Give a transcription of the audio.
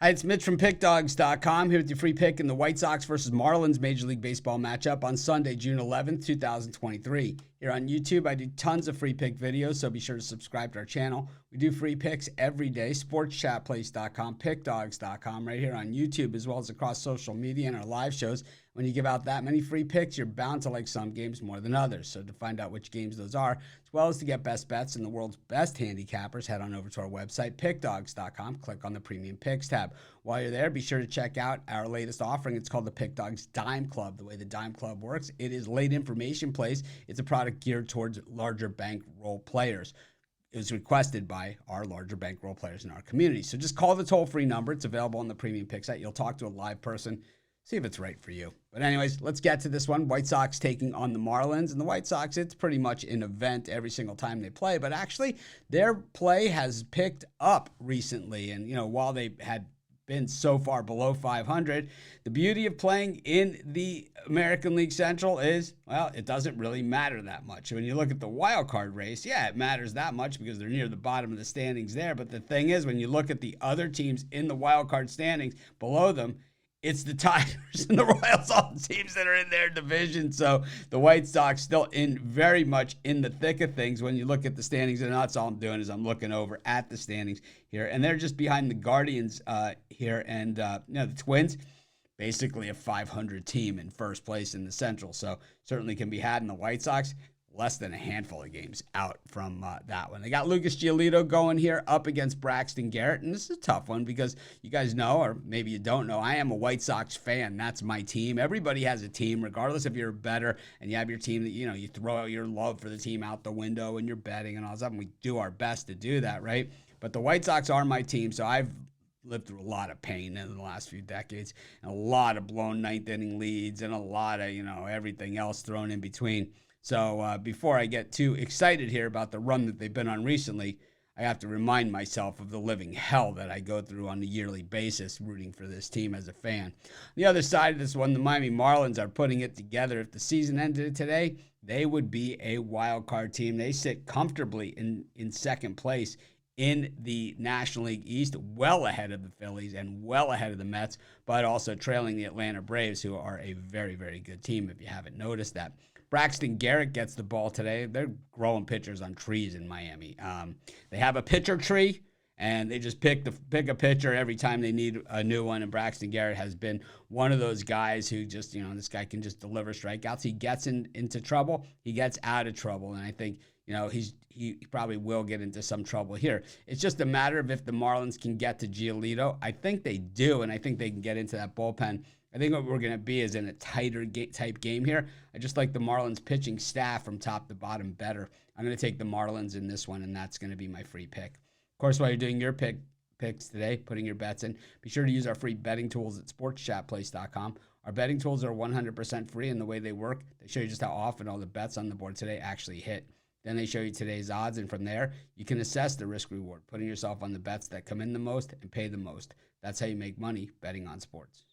Hi, it's Mitch from Pickdawgz.com here with your free pick in the White Sox versus Marlins Major League Baseball matchup on Sunday, June 11th, 2023. Here on YouTube, I do tons of free pick videos, so be sure to subscribe to our channel. We do free picks every day, sportschatplace.com, pickdawgz.com, right here on YouTube, as well as across social media and our live shows. When you give out that many free picks, you're bound to like some games more than others. So to find out which games those are, as well as to get best bets and the world's best handicappers, head on over to our website, pickdawgz.com. Click on the Premium Picks tab. While you're there, be sure to check out our latest offering. It's called the Pick Dawgz Dime Club. The way the Dime Club works, it is late information plays. It's a product geared towards larger bankroll players. It was requested by our larger bankroll players in our community. So just call the toll-free number. It's available on the Premium Pick site. You'll talk to a live person, see if it's right for you. But anyways, let's get to this one. White Sox taking on the Marlins. And the White Sox, it's pretty much an event every single time they play. But actually, their play has picked up recently. And, while they had been so far below 500, the beauty of playing in the American League Central is, well, it doesn't really matter that much. When you look at the wild card race, yeah, it matters that much because they're near the bottom of the standings there. But the thing is, when you look at the other teams in the wild card standings below them, it's the Tigers and the Royals, all the teams that are in their division. So the White Sox still very much in the thick of things. When you look at the standings, and that's all I'm doing is I'm looking over at the standings here. And they're just behind the Guardians here. And, the Twins, basically a 500 team in first place in the Central. So certainly can be had in the White Sox. Less than a handful of games out from that one. They got Lucas Giolito going here up against Braxton Garrett, and this is a tough one because you guys know, or maybe you don't know, I am a White Sox fan. That's my team. Everybody has a team, regardless if you're better and you have your team that, you throw out your love for the team out the window and you're betting and all that stuff, and we do our best to do that, right? But the White Sox are my team, so I've lived through a lot of pain in the last few decades, and a lot of blown ninth inning leads and a lot of, everything else thrown in between. So before I get too excited here about the run that they've been on recently, I have to remind myself of the living hell that I go through on a yearly basis rooting for this team as a fan. The other side of this one, the Miami Marlins are putting it together. If the season ended today, they would be a wild card team. They sit comfortably in second place in the National League East, well ahead of the Phillies and well ahead of the Mets, but also trailing the Atlanta Braves, who are a very, very good team if you haven't noticed that. Braxton Garrett gets the ball today. They're growing pitchers on trees in Miami. They have a pitcher tree, and they just pick a pitcher every time they need a new one. And Braxton Garrett has been one of those guys who just, this guy can just deliver strikeouts. He gets into trouble. He gets out of trouble. And I think, he probably will get into some trouble here. It's just a matter of if the Marlins can get to Giolito. I think they do, and I think they can get into that bullpen. I think what we're going to be is in a tighter type game here. I just like the Marlins pitching staff from top to bottom better. I'm going to take the Marlins in this one, and that's going to be my free pick. Of course, while you're doing your picks today, putting your bets in, be sure to use our free betting tools at sportschatplace.com. Our betting tools are 100% free, and the way they work, they show you just how often all the bets on the board today actually hit. Then they show you today's odds, and from there, you can assess the risk-reward, putting yourself on the bets that come in the most and pay the most. That's how you make money betting on sports.